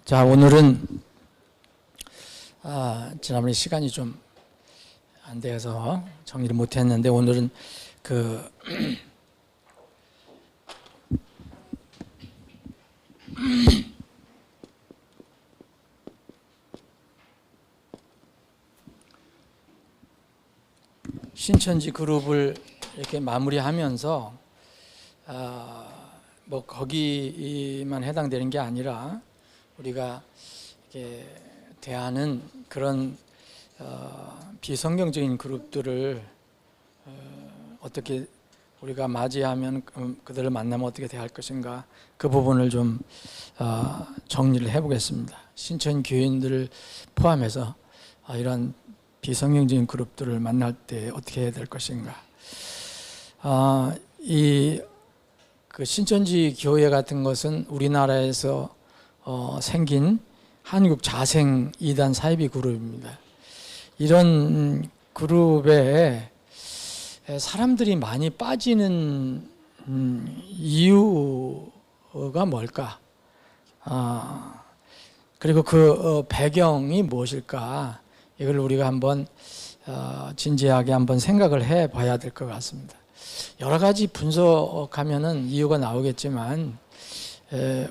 자, 오늘은 지난번에 시간이 좀 안 돼서 정리를 못했는데, 오늘은 신천지 그룹을 이렇게 마무리하면서 뭐 거기만 해당되는 게 아니라 우리가 이렇게 대하는 그런 비성경적인 그룹들을 어떻게 우리가 맞이하면 그들을 만나면 어떻게 대할 것인가, 그 부분을 좀 정리를 해보겠습니다. 신천 교인들을 포함해서 이런 비성경적인 그룹들을 만날 때 어떻게 해야 될 것인가. 그 신천지 교회 같은 것은 우리나라에서 생긴 한국 자생 이단 사이비 그룹입니다. 이런 그룹에 사람들이 많이 빠지는 이유가 뭘까? 그리고 그 배경이 무엇일까? 이걸 우리가 한번 진지하게 한번 생각을 해 봐야 될 것 같습니다. 여러 가지 분석하면은 이유가 나오겠지만,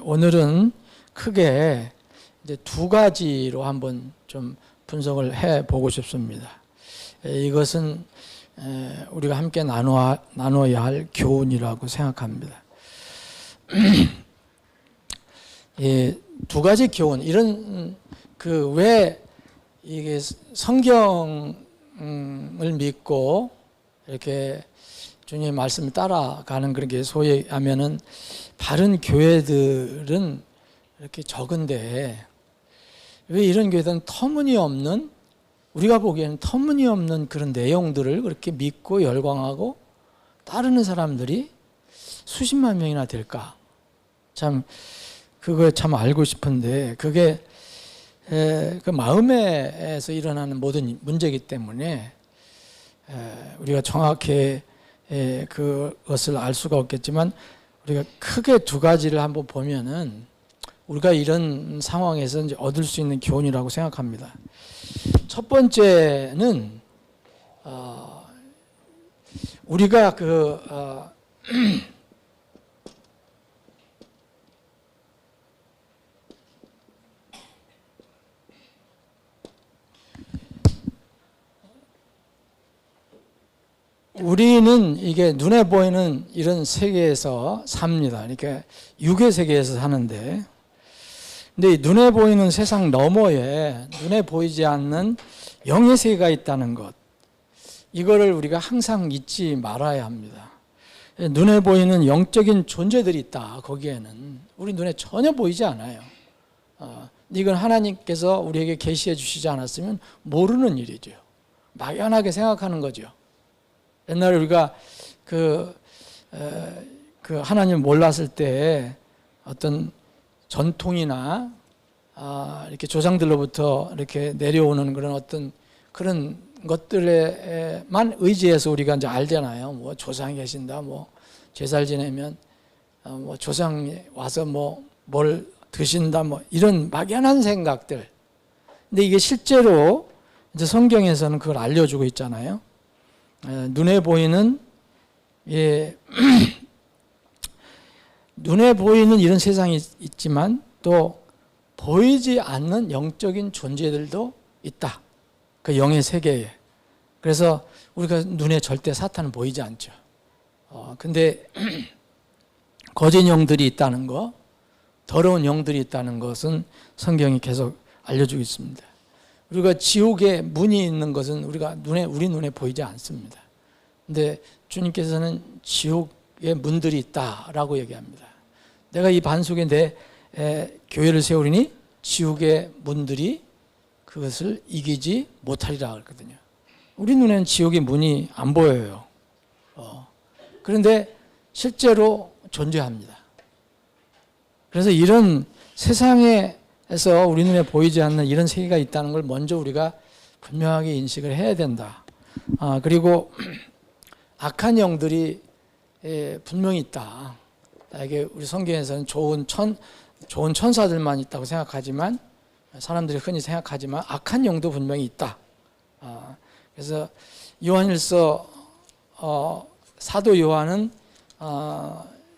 오늘은 크게 이제 두 가지로 한번 좀 분석을 해 보고 싶습니다. 이것은 우리가 함께 나눠야 할 교훈이라고 생각합니다. 두 가지 교훈, 이런 왜 이게 성경을 믿고 이렇게 주님의 말씀을 따라가는 그런 게 소위 하면은 바른 교회들은 이렇게 적은데, 왜 이런 교회들은 터무니없는, 우리가 보기에는 터무니없는 그런 내용들을 그렇게 믿고 열광하고 따르는 사람들이 수십만 명이나 될까? 참 그걸 참 알고 싶은데, 그게 그 마음에서 일어나는 모든 문제이기 때문에 우리가 정확히 그것을 알 수가 없겠지만, 우리가 크게 두 가지를 한번 보면은 우리가 이런 상황에서 이제 얻을 수 있는 교훈이라고 생각합니다. 첫 번째는 우리가 우리는 이게 눈에 보이는 이런 세계에서 삽니다. 그러니까 육의 세계에서 사는데, 근데 이 눈에 보이는 세상 너머에 눈에 보이지 않는 영의 세계가 있다는 것, 이거를 우리가 항상 잊지 말아야 합니다. 눈에 보이는 영적인 존재들이 있다. 거기에는 우리 눈에 전혀 보이지 않아요. 이건 하나님께서 우리에게 계시해 주시지 않았으면 모르는 일이죠. 막연하게 생각하는 거죠. 옛날에 우리가 그 하나님 몰랐을 때 어떤 전통이나 이렇게 조상들로부터 이렇게 내려오는 그런 어떤 그런 것들에만 의지해서 우리가 이제 알잖아요. 뭐 조상이 계신다, 뭐 제살 지내면 뭐 조상이 와서 뭐 뭘 드신다, 뭐 이런 막연한 생각들. 근데 이게 실제로 이제 성경에서는 그걸 알려주고 있잖아요. 눈에 보이는 눈에 보이는 이런 세상이 있지만 또 보이지 않는 영적인 존재들도 있다. 그 영의 세계에. 그래서 우리가 눈에 절대 사탄은 보이지 않죠. 근데 거짓 영들이 있다는 거, 더러운 영들이 있다는 것은 성경이 계속 알려주고 있습니다. 우리가 지옥에 문이 있는 것은 우리 눈에 보이지 않습니다. 근데 주님께서는 지옥에 문들이 있다라고 얘기합니다. 내가 이 반 속에 내 교회를 세우리니 지옥의 문들이 그것을 이기지 못하리라 그랬거든요. 우리 눈에는 지옥의 문이 안 보여요. 그런데 실제로 존재합니다. 그래서 이런 세상에서 우리 눈에 보이지 않는 이런 세계가 있다는 걸 먼저 우리가 분명하게 인식을 해야 된다. 그리고 악한 영들이 분명히 있다. 이게 우리 성경에서는 좋은 좋은 천사들만 있다고 생각하지만 사람들이 흔히 생각하지만 악한 영도 분명히 있다. 그래서 요한일서 사도 요한은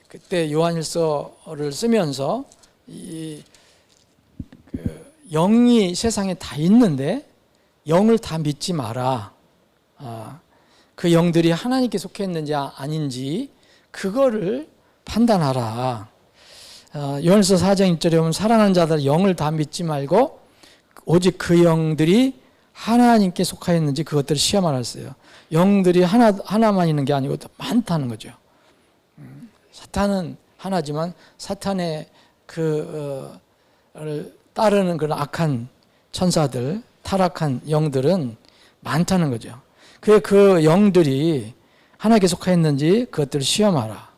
그때 요한일서를 쓰면서 영이 세상에 다 있는데 영을 다 믿지 마라. 그 영들이 하나님께 속해 있는지 아닌지 그거를 판단하라. 요한일서 4장 1절에 보면 사랑하는 자들 영을 다 믿지 말고 오직 그 영들이 하나님께 속하여 있는지 그것들을 시험하라 했어요. 영들이 하나만 있는 게 아니고 많다는 거죠. 사탄은 하나지만 사탄의 따르는 그런 악한 천사들, 타락한 영들은 많다는 거죠. 그 영들이 하나님께 속하여 있는지 그것들을 시험하라.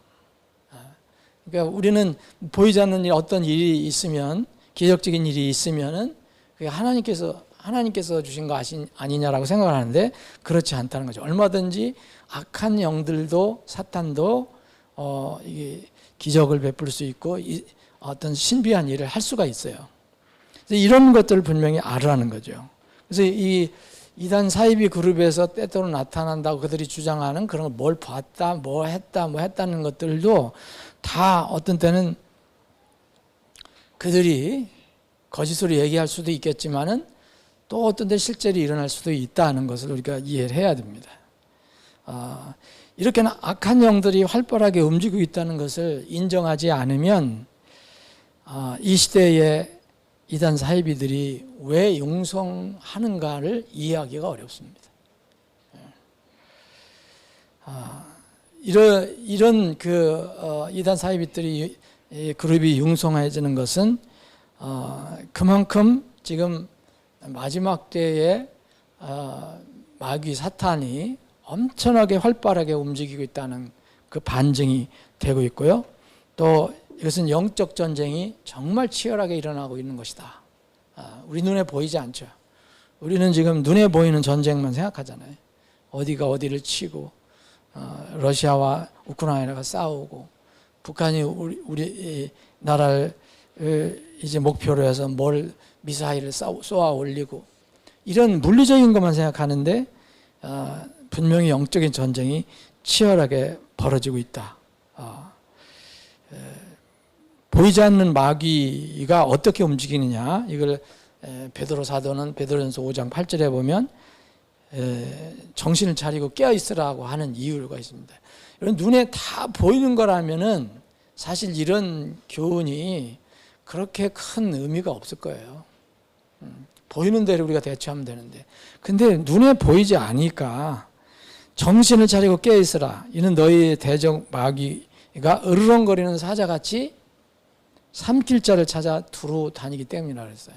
그러니까 우리는 보이지 않는 일, 어떤 일이 있으면, 기적적인 일이 있으면은 그게 하나님께서 주신 거 아니냐라고 생각을 하는데 그렇지 않다는 거죠. 얼마든지 악한 영들도 사탄도 이게 기적을 베풀 수 있고 어떤 신비한 일을 할 수가 있어요. 그래서 이런 것들을 분명히 알으라는 거죠. 그래서 이 이단 사이비 그룹에서 때때로 나타난다고 그들이 주장하는 그런 걸 뭘 봤다, 뭐 했다는 것들도 다 어떤 때는 그들이 거짓으로 얘기할 수도 있겠지만은 또 어떤 때 실제로 일어날 수도 있다는 것을 우리가 이해를 해야 됩니다. 이렇게 악한 영들이 활발하게 움직이고 있다는 것을 인정하지 않으면 이 시대의 이단 사이비들이 왜 융성하는가를 이해하기가 어렵습니다. 이런 이단 사이비들이 그룹이 융성해지는 것은 그만큼 지금 마지막 때에 마귀 사탄이 엄청나게 활발하게 움직이고 있다는 그 반증이 되고 있고요. 또 이것은 영적 전쟁이 정말 치열하게 일어나고 있는 것이다. 우리 눈에 보이지 않죠. 우리는 지금 눈에 보이는 전쟁만 생각하잖아요. 어디가 어디를 치고 러시아와 우크라이나가 싸우고 북한이 우리 나라를 이제 목표로 해서 미사일을 쏘아 올리고 이런 물리적인 것만 생각하는데 분명히 영적인 전쟁이 치열하게 벌어지고 있다. 보이지 않는 마귀가 어떻게 움직이느냐 이걸 베드로 사도는 베드로전서 5장 8절에 보면 정신을 차리고 깨어 있으라고 하는 이유가 있습니다. 이런 눈에 다 보이는 거라면은 사실 이런 교훈이 그렇게 큰 의미가 없을 거예요. 보이는 대로 우리가 대처하면 되는데 근데 눈에 보이지 않으니까 정신을 차리고 깨어 있으라. 이는 너희 대적 마귀가 으르렁거리는 사자같이 삼킬 자를 찾아 두루 다니기 때문이라 그랬어요.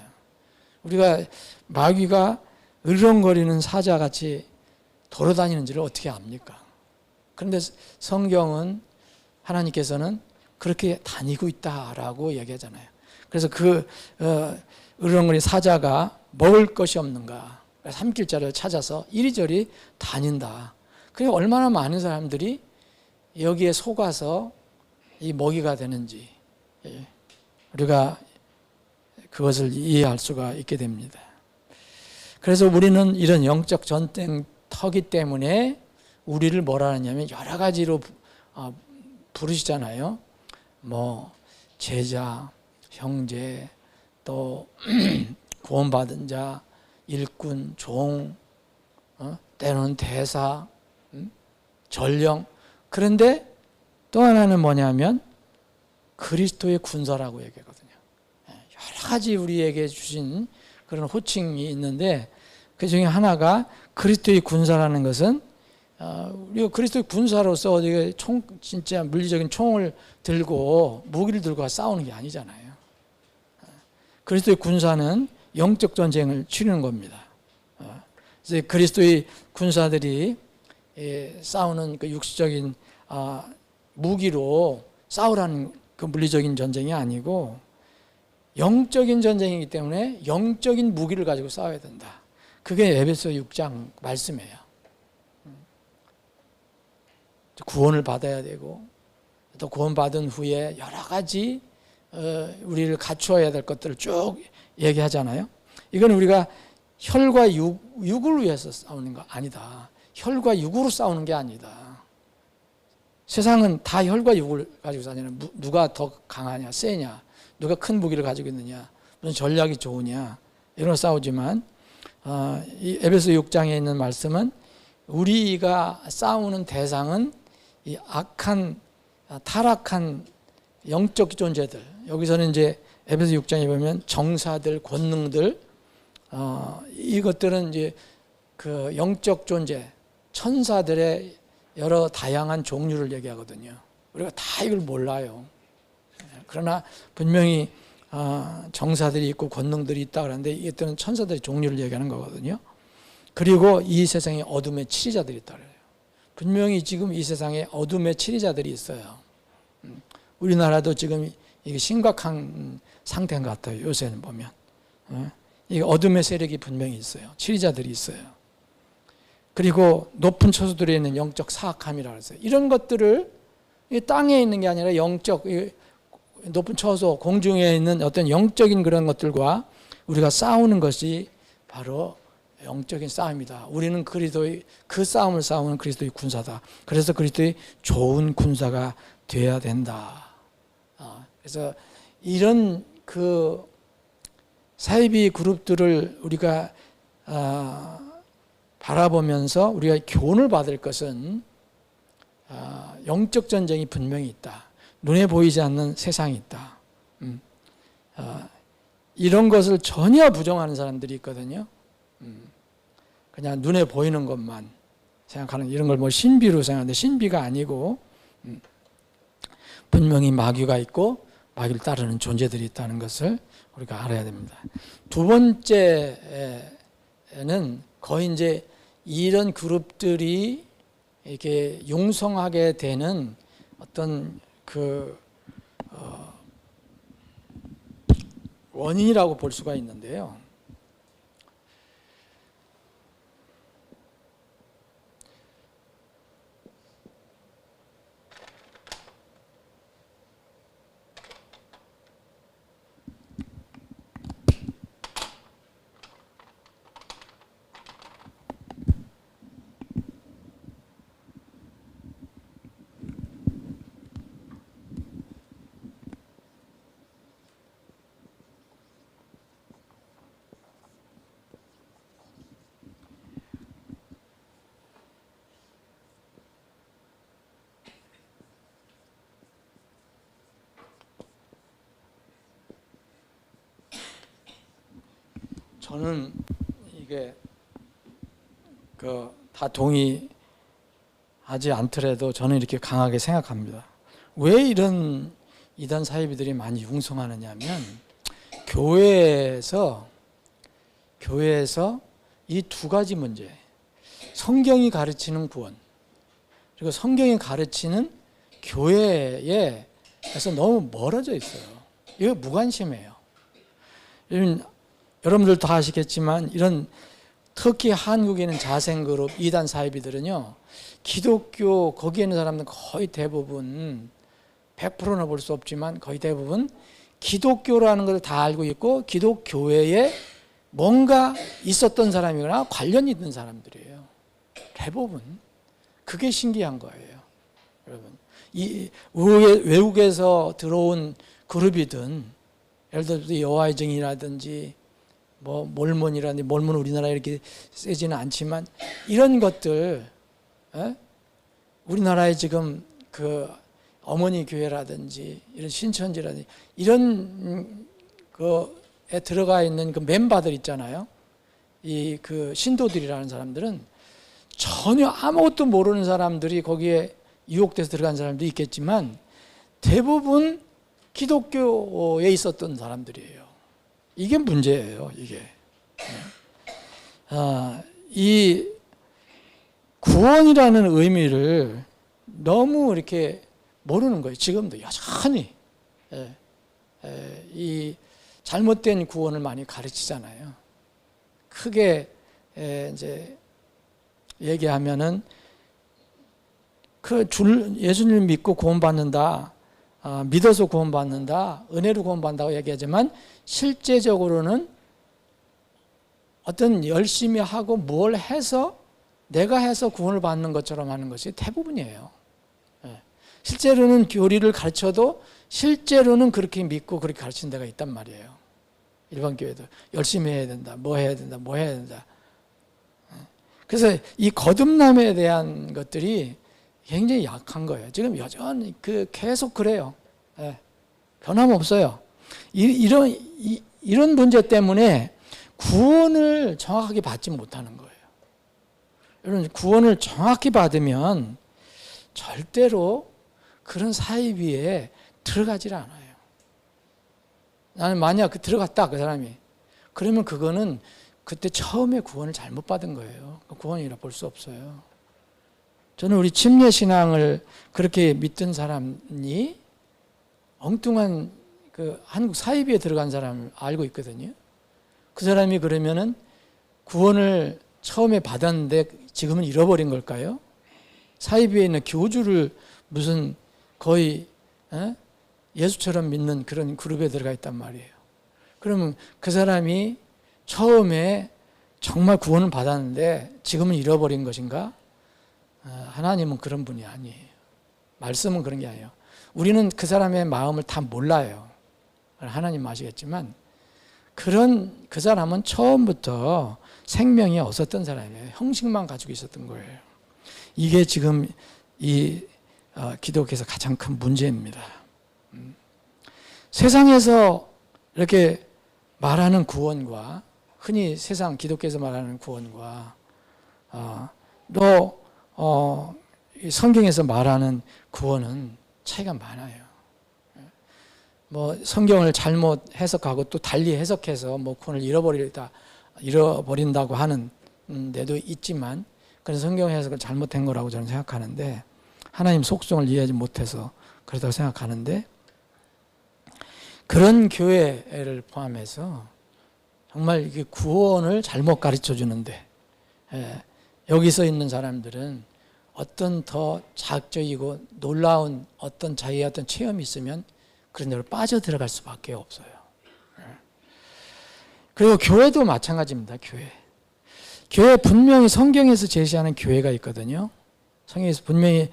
우리가 마귀가 으르렁거리는 사자같이 돌아다니는지를 어떻게 압니까? 그런데 성경은 하나님께서는 그렇게 다니고 있다라고 얘기하잖아요. 그래서 으르렁거리는 사자가 먹을 것이 없는가 삼킬 자를 찾아서 이리저리 다닌다. 그게 얼마나 많은 사람들이 여기에 속아서 이 먹이가 되는지 우리가 그것을 이해할 수가 있게 됩니다. 그래서 우리는 이런 영적 전쟁터기 때문에 우리를 뭐라 하냐면 여러 가지로 부르시잖아요. 제자, 형제, 또 구원받은 자, 일꾼, 종, 때로는 대사, 전령. 그런데 또 하나는 뭐냐면 그리스도의 군사라고 얘기하거든요. 여러 가지 우리에게 주신 그런 호칭이 있는데 그 중에 하나가 그리스도의 군사라는 것은 우리가 그리스도의 군사로서 어디 진짜 물리적인 총을 들고 무기를 들고 싸우는 게 아니잖아요. 그리스도의 군사는 영적 전쟁을 치르는 겁니다. 그래서 그리스도의 군사들이 싸우는 그 육신적인 무기로 싸우라는 그 물리적인 전쟁이 아니고 영적인 전쟁이기 때문에 영적인 무기를 가지고 싸워야 된다. 그게 에베소 6장 말씀이에요. 구원을 받아야 되고 또 구원받은 후에 여러 가지 우리를 갖추어야 될 것들을 쭉 얘기하잖아요. 이건 우리가 혈과 육을 위해서 싸우는 거 아니다. 혈과 육으로 싸우는 게 아니다. 세상은 다 혈과 육을 가지고 사잖아요. 누가 더 강하냐, 세냐, 누가 큰 무기를 가지고 있느냐, 무슨 전략이 좋으냐, 이런 거 싸우지만 이 에베소 6장에 있는 말씀은 우리가 싸우는 대상은 이 악한 타락한 영적 존재들. 여기서는 이제 에베소 6장에 보면 정사들, 권능들, 이것들은 이제 그 영적 존재, 천사들의 여러 다양한 종류를 얘기하거든요. 우리가 다 이걸 몰라요. 그러나 분명히 정사들이 있고 권능들이 있다 그러는데 이것들은 천사들의 종류를 얘기하는 거거든요. 그리고 이 세상에 어둠의 치리자들이 있다 그래요. 분명히 지금 이 세상에 어둠의 치리자들이 있어요. 우리나라도 지금 이게 심각한 상태인 것 같아요. 요새는 보면 이 어둠의 세력이 분명히 있어요. 치리자들이 있어요. 그리고 높은 처소들에 있는 영적 사악함이라고 했어요. 이런 것들을 땅에 있는 게 아니라 영적 높은 처소, 공중에 있는 어떤 영적인 그런 것들과 우리가 싸우는 것이 바로 영적인 싸움이다. 우리는 그리스도의 그 싸움을 싸우는 그리스도의 군사다. 그래서 그리스도의 좋은 군사가 되어야 된다. 그래서 이런 그 사이비 그룹들을 우리가 바라보면서 우리가 교훈을 받을 것은 영적 전쟁이 분명히 있다. 눈에 보이지 않는 세상이 있다. 이런 것을 전혀 부정하는 사람들이 있거든요. 그냥 눈에 보이는 것만 생각하는 이런 걸 뭐 신비로 생각하는데 신비가 아니고 분명히 마귀가 있고 마귀를 따르는 존재들이 있다는 것을 우리가 알아야 됩니다. 두 번째는 거의 이제 이런 그룹들이 이렇게 융성하게 되는 어떤 그 원인이라고 볼 수가 있는데요. 저는 이게 다 동의하지 않더라도 저는 이렇게 강하게 생각합니다. 왜 이런 이단 사이비들이 많이 융성하느냐면 교회에서 이 두 가지 문제, 성경이 가르치는 구원 그리고 성경이 가르치는 교회에서 너무 멀어져 있어요. 이거 무관심해요. 여러분들 다 아시겠지만 이런 특히 한국에 있는 자생그룹 이단 사이비들은요, 기독교 거기에 있는 사람들은 거의 대부분 100%는 볼 수 없지만 거의 대부분 기독교라는 걸 다 알고 있고 기독교회에 뭔가 있었던 사람이거나 관련이 있는 사람들이에요. 대부분. 그게 신기한 거예요. 여러분, 이 외국에서 들어온 그룹이든 예를 들어서 여호와의 증인이라든지 뭐 몰몬이라든지, 몰몬은 우리나라에 이렇게 세지는 않지만 이런 것들, 우리나라에 지금 그 어머니 교회라든지 이런 신천지라든지 이런 거에 들어가 있는 그 멤버들 있잖아요. 이 그 신도들이라는 사람들은 전혀 아무것도 모르는 사람들이 거기에 유혹돼서 들어간 사람도 있겠지만 대부분 기독교에 있었던 사람들이에요. 이게 문제예요, 이게. 이 구원이라는 의미를 너무 이렇게 모르는 거예요. 지금도 여전히 이 잘못된 구원을 많이 가르치잖아요. 크게 이제 얘기하면은 예수님을 믿고 구원받는다. 믿어서 구원받는다, 은혜로 구원받는다고 얘기하지만 실제적으로는 어떤 열심히 하고 뭘 해서 내가 해서 구원을 받는 것처럼 하는 것이 대부분이에요. 실제로는 교리를 가르쳐도 실제로는 그렇게 믿고 그렇게 가르치는 데가 있단 말이에요. 일반 교회도 열심히 해야 된다, 뭐 해야 된다, 뭐 해야 된다. 그래서 이 거듭남에 대한 것들이 굉장히 약한 거예요. 지금 여전히 계속 그래요. 변함없어요. 이런 문제 때문에 구원을 정확하게 받지 못하는 거예요. 여러분, 구원을 정확히 받으면 절대로 그런 사이비에 들어가질 않아요. 나는 만약 들어갔다, 그 사람이. 그러면 그거는 그때 처음에 구원을 잘못 받은 거예요. 구원이라 볼 수 없어요. 저는 우리 침례신앙을 그렇게 믿던 사람이 엉뚱한 한국 사이비에 들어간 사람을 알고 있거든요. 그 사람이 그러면은 구원을 처음에 받았는데 지금은 잃어버린 걸까요? 사이비에 있는 교주를 무슨 거의 예수처럼 믿는 그런 그룹에 들어가 있단 말이에요. 그러면 그 사람이 처음에 정말 구원을 받았는데 지금은 잃어버린 것인가? 하나님은 그런 분이 아니에요. 말씀은 그런 게 아니에요. 우리는 그 사람의 마음을 다 몰라요. 하나님 아시겠지만 그 사람은 처음부터 생명이 없었던 사람이에요. 형식만 가지고 있었던 거예요. 이게 지금 이 기독교에서 가장 큰 문제입니다. 세상에서 이렇게 말하는 구원과 흔히 세상 기독교에서 말하는 구원과 또 성경에서 말하는 구원은 차이가 많아요. 뭐 성경을 잘못 해석하고 또 달리 해석해서 뭐 구원을 잃어버린다고 하는 데도 있지만 그런 성경 해석을 잘못한 거라고 저는 생각하는데 하나님 속성을 이해하지 못해서 그렇다고 생각하는데 그런 교회를 포함해서 정말 이게 구원을 잘못 가르쳐 주는데 여기서 있는 사람들은 어떤 더 자극적이고 놀라운 어떤 자기의 어떤 체험이 있으면 그런 데로 빠져들어갈 수밖에 없어요. 그리고 교회도 마찬가지입니다. 교회 분명히 성경에서 제시하는 교회가 있거든요. 성경에서 분명히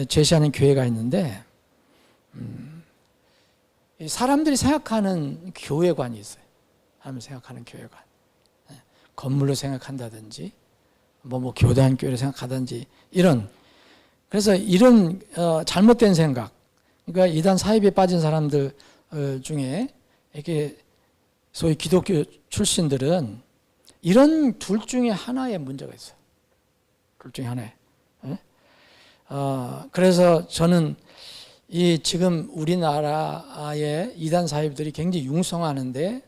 제시하는 교회가 있는데 사람들이 생각하는 교회관이 있어요. 사람들이 생각하는 교회관. 건물로 생각한다든지 뭐 교단교회를 생각하든지 그래서 이런 잘못된 생각, 그러니까 이단 사입에 빠진 사람들 중에 이렇게 소위 기독교 출신들은 이런 둘 중에 하나의 문제가 있어요. 둘 중에 하나에. 그래서 저는 이 지금 우리나라의 이단 사입들이 굉장히 융성하는데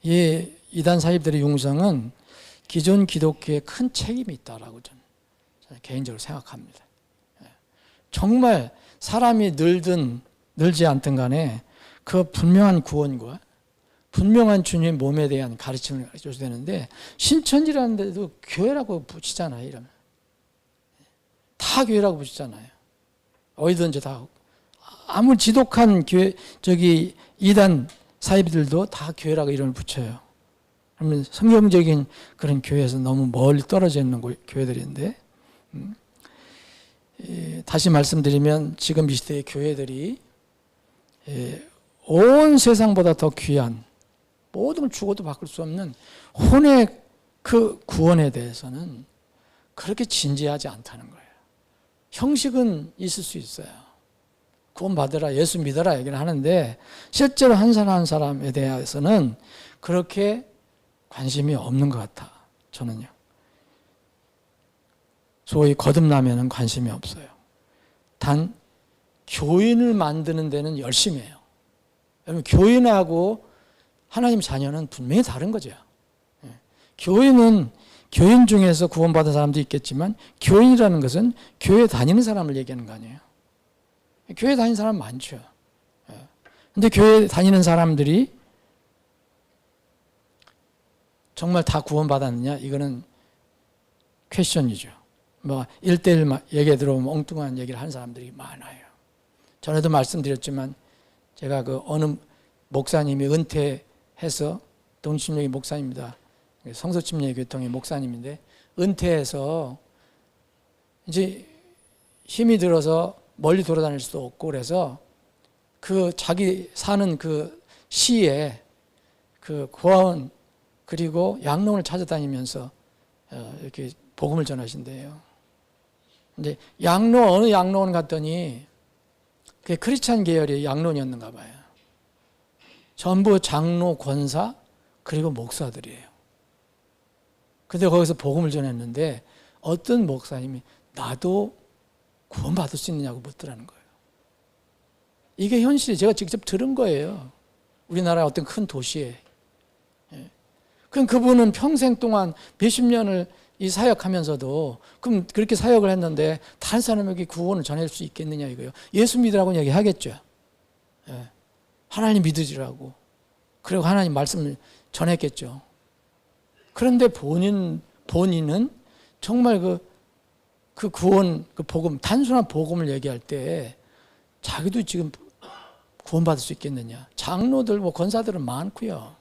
이 이단 사입들의 융성은 기존 기독교에 큰 책임이 있다라고 저는 개인적으로 생각합니다. 정말 사람이 늘든 늘지 않든 간에 그 분명한 구원과 분명한 주님의 몸에 대한 가르침을 가르쳐줘야 되는데 신천지라는 데도 교회라고 붙이잖아요. 이러면 다 교회라고 붙이잖아요. 어디든지 다 아무리 지독한 교회 이단 사이비들도 다 교회라고 이름을 붙여요. 그러면 성경적인 그런 교회에서 너무 멀리 떨어져 있는 교회들인데 다시 말씀드리면 지금 이 시대의 교회들이 온 세상보다 더 귀한 모든 걸 주고도 바꿀 수 없는 혼의 그 구원에 대해서는 그렇게 진지하지 않다는 거예요. 형식은 있을 수 있어요. 구원 받으라, 예수 믿어라 얘기를 하는데 실제로 한 사람 한 사람에 대해서는 그렇게 관심이 없는 것 같아. 저는요. 소위 거듭나면은 관심이 없어요. 단 교인을 만드는 데는 열심히 해요. 여러분 교인하고 하나님 자녀는 분명히 다른 거죠. 교인 중에서 구원받은 사람도 있겠지만 교인이라는 것은 교회 다니는 사람을 얘기하는 거 아니에요. 교회 다니는 사람 많죠. 근데 교회 다니는 사람들이 정말 다 구원받았느냐? 이거는 퀘스천이죠. 뭐 1대1 얘기 들어오면 엉뚱한 얘기를 하는 사람들이 많아요. 전에도 말씀드렸지만 제가 그 어느 목사님이 은퇴해서 동심령의 목사입니다. 성서침례교통의 목사님인데 은퇴해서 이제 힘이 들어서 멀리 돌아다닐 수도 없고 그래서 그 자기 사는 그 시에 그 고아원 그리고 양로원을 찾아다니면서 이렇게 복음을 전하신대요. 근데 어느 양로원 갔더니 그게 크리스찬 계열의 양로원이었는가 봐요. 전부 장로, 권사 그리고 목사들이에요. 근데 거기서 복음을 전했는데 어떤 목사님이 나도 구원받을 수 있느냐고 묻더라는 거예요. 이게 현실이 제가 직접 들은 거예요. 우리나라 어떤 큰 도시에. 그럼 그분은 평생 동안 몇십 년을 이 사역하면서도 그럼 그렇게 사역을 했는데 다른 사람에게 구원을 전할 수 있겠느냐 이거예요. 예수 믿으라고 얘기하겠죠. 하나님 믿으시라고. 그리고 하나님 말씀을 전했겠죠. 그런데 본인은 정말 그 구원, 그 복음, 단순한 복음을 얘기할 때 자기도 지금 구원받을 수 있겠느냐. 장로들, 권사들은 많고요.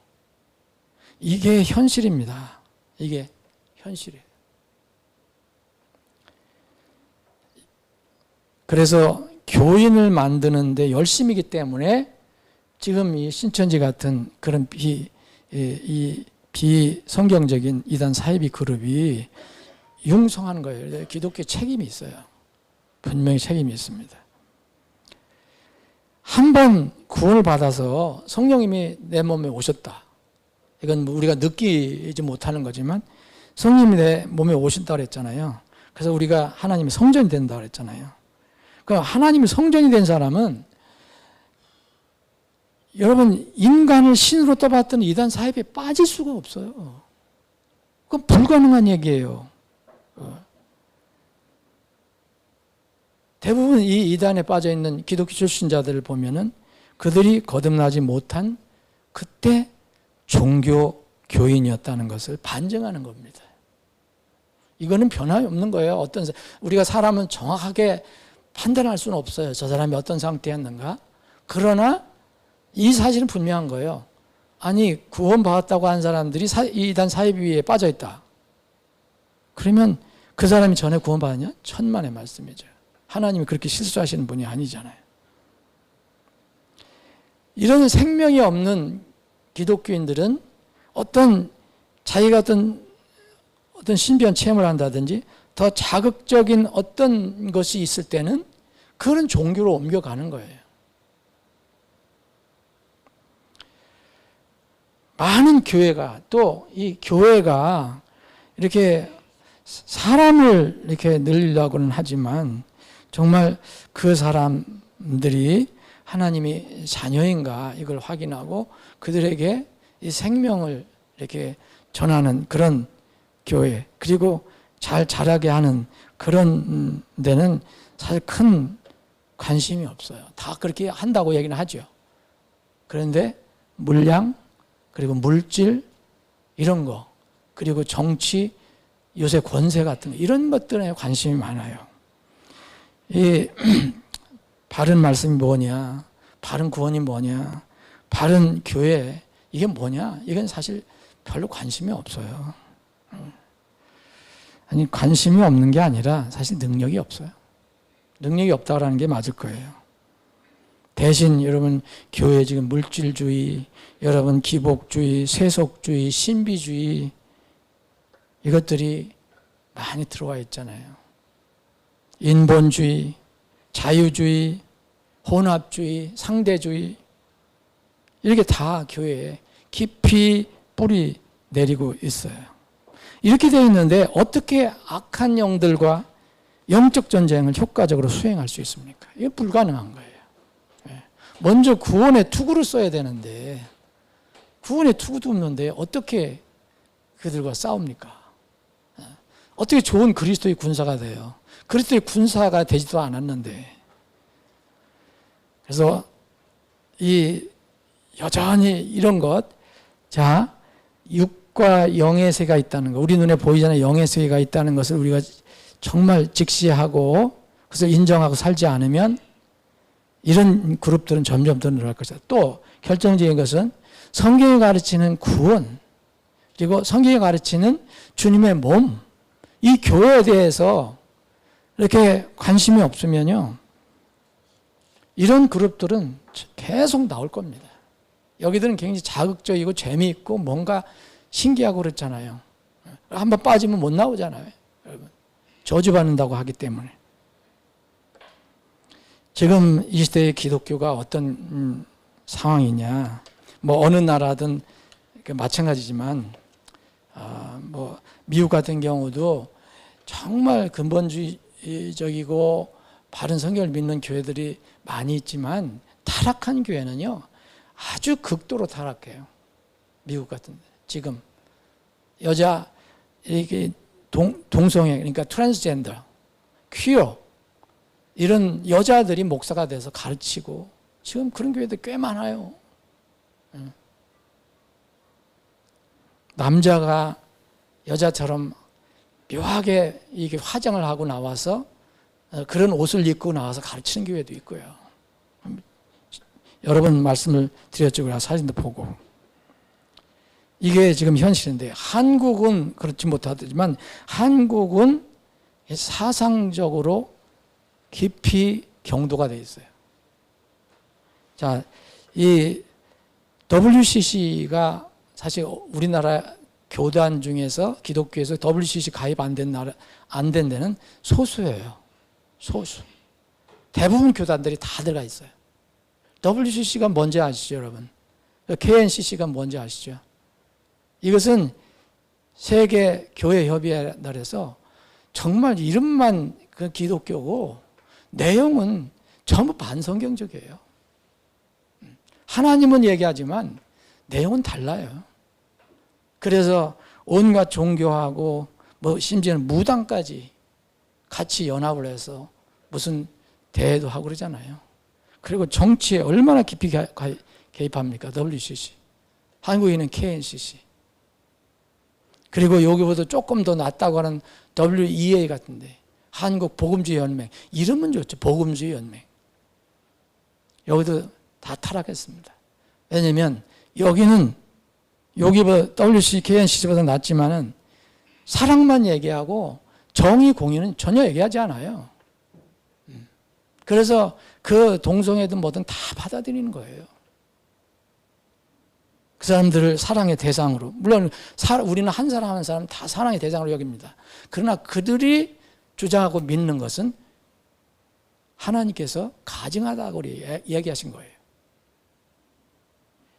이게 현실입니다. 이게 현실이에요. 그래서 교인을 만드는데 열심이기 때문에 지금 이 신천지 같은 그런 비성경적인 이단 사이비 그룹이 융성하는 거예요. 기독교에 책임이 있어요. 분명히 책임이 있습니다. 한 번 구원을 받아서 성령님이 내 몸에 오셨다. 이건 우리가 느끼지 못하는 거지만 성령님이 내 몸에 오신다고 그랬잖아요. 그래서 우리가 하나님의 성전이 된다고 그랬잖아요. 그러니까 하나님의 성전이 된 사람은 여러분 인간을 신으로 떠받든 이단 사입에 빠질 수가 없어요. 그건 불가능한 얘기예요. 대부분 이 이단에 빠져있는 기독교 출신자들을 보면은 그들이 거듭나지 못한 그때 종교 교인이었다는 것을 반증하는 겁니다. 이거는 변함이 없는 거예요. 우리가 사람은 정확하게 판단할 수는 없어요. 저 사람이 어떤 상태였는가. 그러나 이 사실은 분명한 거예요. 아니 구원받았다고 한 사람들이 이단 사이비에 빠져있다. 그러면 그 사람이 전에 구원받았냐? 천만의 말씀이죠. 하나님이 그렇게 실수하시는 분이 아니잖아요. 이런 생명이 없는 기독교인들은 자기가 어떤 신비한 체험을 한다든지 더 자극적인 어떤 것이 있을 때는 그런 종교로 옮겨가는 거예요. 많은 교회가 또 이 교회가 이렇게 사람을 이렇게 늘리려고는 하지만 정말 그 사람들이 하나님이 자녀인가 이걸 확인하고 그들에게 이 생명을 이렇게 전하는 그런 교회 그리고 잘 자라게 하는 그런 데는 사실 큰 관심이 없어요. 다 그렇게 한다고 얘기는 하죠. 그런데 물량 그리고 물질 이런 거 그리고 정치 요새 권세 같은 거 이런 것들에 관심이 많아요. 이 바른 말씀이 뭐냐, 바른 구원이 뭐냐, 바른 교회 이게 뭐냐, 이건 사실 별로 관심이 없어요. 아니 관심이 없는 게 아니라 사실 능력이 없어요. 능력이 없다라는 게 맞을 거예요. 대신 여러분 교회 지금 물질주의, 여러분 기복주의, 세속주의, 신비주의 이것들이 많이 들어와 있잖아요. 인본주의, 자유주의, 혼합주의, 상대주의 이렇게 다 교회에 깊이 뿌리 내리고 있어요. 이렇게 되어 있는데 어떻게 악한 영들과 영적 전쟁을 효과적으로 수행할 수 있습니까? 이게 불가능한 거예요. 먼저 구원의 투구를 써야 되는데 구원의 투구도 없는데 어떻게 그들과 싸웁니까? 어떻게 좋은 그리스도의 군사가 돼요? 그리스도의 군사가 되지도 않았는데. 그래서 여전히 이런 것, 자, 육과 영의 세계가 있다는 것, 우리 눈에 보이지 않는 영의 세계가 있다는 것을 우리가 정말 직시하고 그것을 인정하고 살지 않으면 이런 그룹들은 점점 더 늘어날 것이다. 또 결정적인 것은 성경이 가르치는 구원, 그리고 성경이 가르치는 주님의 몸, 이 교회에 대해서 이렇게 관심이 없으면요, 이런 그룹들은 계속 나올 겁니다. 여기들은 굉장히 자극적이고 재미있고 뭔가 신기하고 그렇잖아요. 한번 빠지면 못 나오잖아요. 여러분, 저주받는다고 하기 때문에. 지금 이 시대의 기독교가 어떤 상황이냐, 뭐 어느 나라든 마찬가지지만, 뭐 미국 같은 경우도 정말 근본주의적이고 바른 성경을 믿는 교회들이 많이 있지만, 타락한 교회는요 아주 극도로 타락해요. 미국 같은 데 지금 여자 이렇게 동성애, 그러니까 트랜스젠더, 퀴어, 이런 여자들이 목사가 돼서 가르치고, 지금 그런 교회들 꽤 많아요. 남자가 여자처럼 묘하게 이게 화장을 하고 나와서 그런 옷을 입고 나와서 가르치는 교회도 있고요. 여러 번 말씀을 드렸죠. 사진도 보고. 이게 지금 현실인데, 한국은 그렇지 못하지만 한국은 사상적으로 깊이 경도가 되어 있어요. 자, 이 WCC가 사실 우리나라 교단 중에서 기독교에서 WCC 가입 안 된 데는 소수예요. 소수. 대부분 교단들이 다 들어가 있어요. WCC가 뭔지 아시죠, 여러분? KNCC가 뭔지 아시죠? 이것은 세계 교회 협의회에서 정말 이름만 그 기독교고 내용은 전부 반성경적이에요. 하나님은 얘기하지만 내용은 달라요. 그래서 온갖 종교하고 뭐 심지어는 무당까지 같이 연합을 해서 무슨 대회도 하고 그러잖아요. 그리고 정치에 얼마나 깊이 개입합니까? WCC. 한국에는 KNCC. 그리고 여기보다 조금 더 낫다고 하는 WEA 같은데, 한국 복음주의 연맹. 이름은 좋죠. 복음주의 연맹. 여기도 다 타락했습니다. 왜냐면 여기보다 WCC, KNCC보다 낫지만은 사랑만 얘기하고 정의, 공의는 전혀 얘기하지 않아요. 그래서 그 동성애든 뭐든 다 받아들이는 거예요. 그 사람들을 사랑의 대상으로. 물론 우리는 한 사람 한 사람 다 사랑의 대상으로 여깁니다. 그러나 그들이 주장하고 믿는 것은 하나님께서 가증하다고 이야기하신 거예요.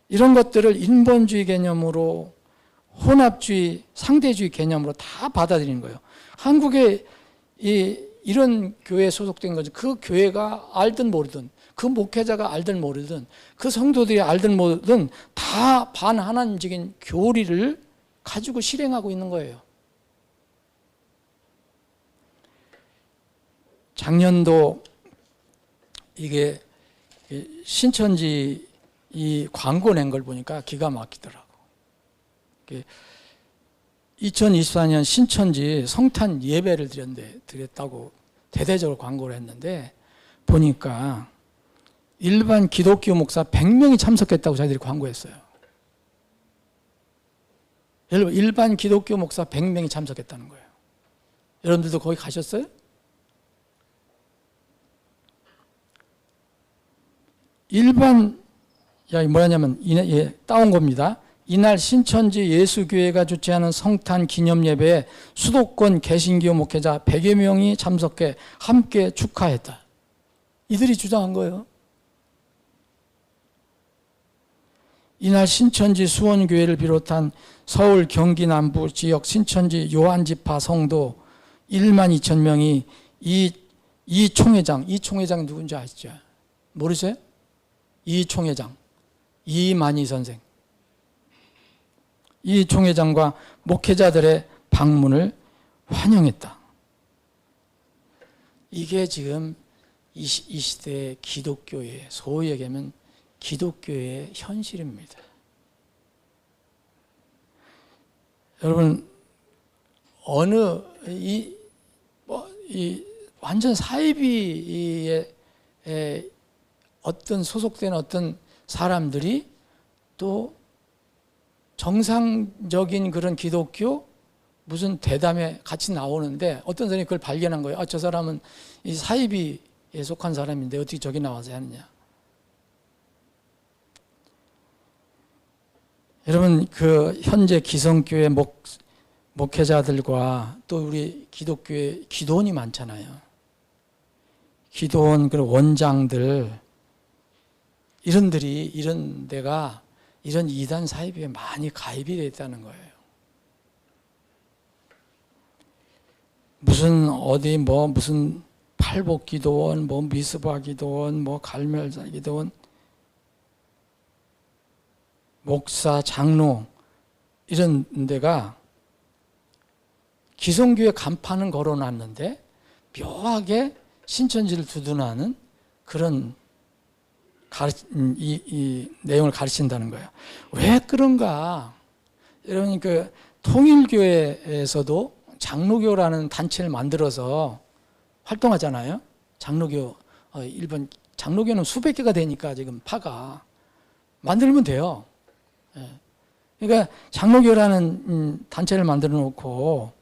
이런 것들을 인본주의 개념으로, 혼합주의, 상대주의 개념으로 다 받아들이는 거예요. 한국에 이런 교회에 소속된 거지, 그 교회가 알든 모르든, 그 목회자가 알든 모르든, 그 성도들이 알든 모르든 다 반하나님적인 교리를 가지고 실행하고 있는 거예요. 작년도 이게 신천지 이 광고 낸 걸 보니까 기가 막히더라고. 2024년 신천지 성탄 예배를 드렸다고 대대적으로 광고를 했는데, 보니까 일반 기독교 목사 100명이 참석했다고 자기들이 광고했어요. 여러분, 일반 기독교 목사 100명이 참석했다는 거예요. 여러분들도 거기 가셨어요? 뭐냐면 따온 겁니다. 이날 신천지 예수교회가 주최하는 성탄 기념예배에 수도권 개신교 목회자 100여 명이 참석해 함께 축하했다. 이들이 주장한 거예요. 이날 신천지 수원교회를 비롯한 서울 경기 남부 지역 신천지 요한지파 성도 1만 2천 명이 이 총회장 누군지 아시죠? 모르세요? 이 총회장, 이만희 선생. 이 총회장과 목회자들의 방문을 환영했다. 이게 지금 이 시대의 기독교의, 소위 얘기하면 기독교의 현실입니다. 여러분, 완전 사이비의 어떤 소속된 어떤 사람들이 또 정상적인 그런 기독교 무슨 대담에 같이 나오는데 어떤 사람이 그걸 발견한 거예요. 아, 저 사람은 이 사이비에 속한 사람인데 어떻게 저기 나와서 하느냐. 여러분, 그 현재 기성교회 목회자들과 또 우리 기독교회 기도원이 많잖아요. 기도원 그 원장들 이런 데가 이런 이단 사이비에 많이 가입이 되어 있다는 거예요. 무슨 어디 무슨 팔복 기도원, 미스바 기도원, 갈멜사 기도원, 목사, 장로 이런 데가 기성교회 간판은 걸어놨는데 묘하게 신천지를 두둔하는 그런 이 내용을 가르친다는 거예요. 왜 그런가? 여러분, 그 통일교회에서도 장로교라는 단체를 만들어서 활동하잖아요. 장로교, 일본 장로교는 수백 개가 되니까 지금 파가 만들면 돼요. 그러니까 장로교라는 단체를 만들어 놓고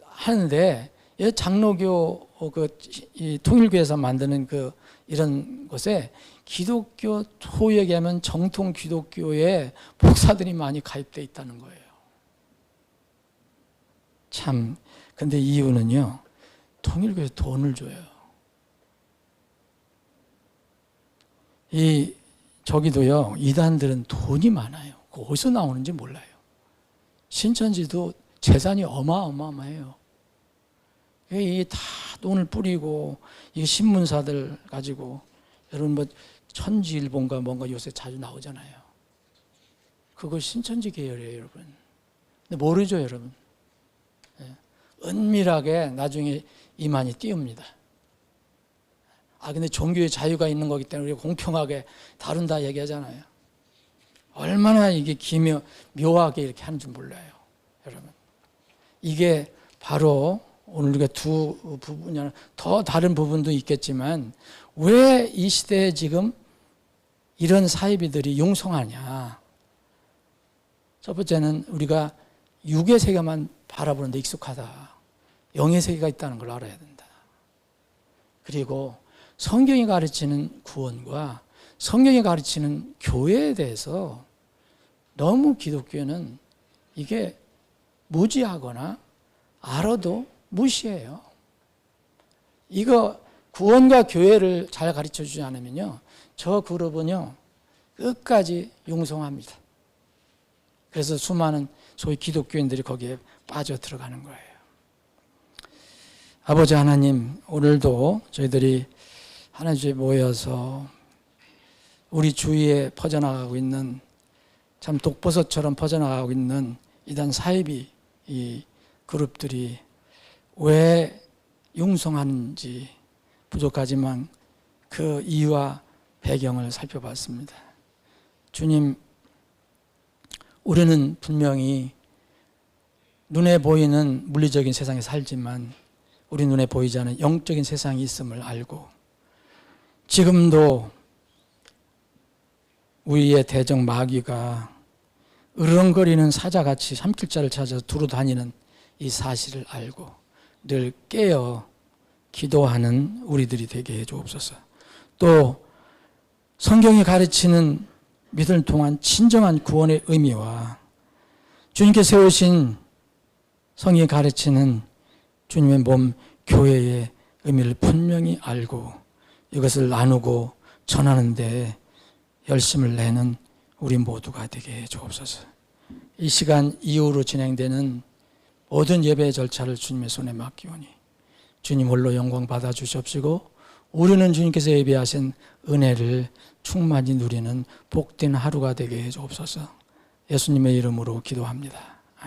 하는데, 장로교 이 통일교에서 만드는 이런 곳에 기독교 소위에 하면 정통 기독교의 목사들이 많이 가입되어 있다는 거예요. 참, 근데 이유는요, 통일교에서 돈을 줘요. 저기도요, 이단들은 돈이 많아요. 어디서 나오는지 몰라요. 신천지도 재산이 어마어마해요. 이 다 돈을 뿌리고, 이 신문사들 가지고, 여러분 천지일본가 뭔가 요새 자주 나오잖아요. 그거 신천지 계열이에요, 여러분. 근데 모르죠, 여러분. 은밀하게 나중에 이만이 띄웁니다. 근데 종교의 자유가 있는 거기 때문에 우리가 공평하게 다룬다 얘기하잖아요. 얼마나 이게 묘하게 이렇게 하는 줄 몰라요, 여러분. 이게 바로 오늘 우리가 두 부분이 더 다른 부분도 있겠지만 왜 이 시대에 지금 이런 사이비들이 융성하냐. 첫 번째는 우리가 육의 세계만 바라보는 데 익숙하다. 영의 세계가 있다는 걸 알아야 된다. 그리고 성경이 가르치는 구원과 성경이 가르치는 교회에 대해서 너무 기독교는 이게 무지하거나 알아도 무시해요. 이거 구원과 교회를 잘 가르쳐 주지 않으면요, 저 그룹은요 끝까지 융성합니다. 그래서 수많은 소위 기독교인들이 거기에 빠져 들어가는 거예요. 아버지 하나님, 오늘도 저희들이 하나님 주에 모여서 우리 주위에 퍼져나가고 있는, 참 독버섯처럼 퍼져나가고 있는 이단 사이비 이 그룹들이 왜 융성하는지 부족하지만 그 이유와 배경을 살펴봤습니다. 주님, 우리는 분명히 눈에 보이는 물리적인 세상에 살지만 우리 눈에 보이지 않는 영적인 세상이 있음을 알고, 지금도 우리의 대적 마귀가 으르렁거리는 사자같이 삼킬자를 찾아서 두루 다니는 이 사실을 알고 늘 깨어 기도하는 우리들이 되게 해주옵소서. 또 성경이 가르치는 믿음을 통한 진정한 구원의 의미와 주님께 세우신 성경이 가르치는 주님의 몸 교회의 의미를 분명히 알고 이것을 나누고 전하는 데 열심을 내는 우리 모두가 되게 해주옵소서. 이 시간 이후로 진행되는 모든 예배의 절차를 주님의 손에 맡기오니 주님 홀로 영광 받아 주시옵시고, 우리는 주님께서 예비하신 은혜를 충만히 누리는 복된 하루가 되게 해주옵소서. 예수님의 이름으로 기도합니다.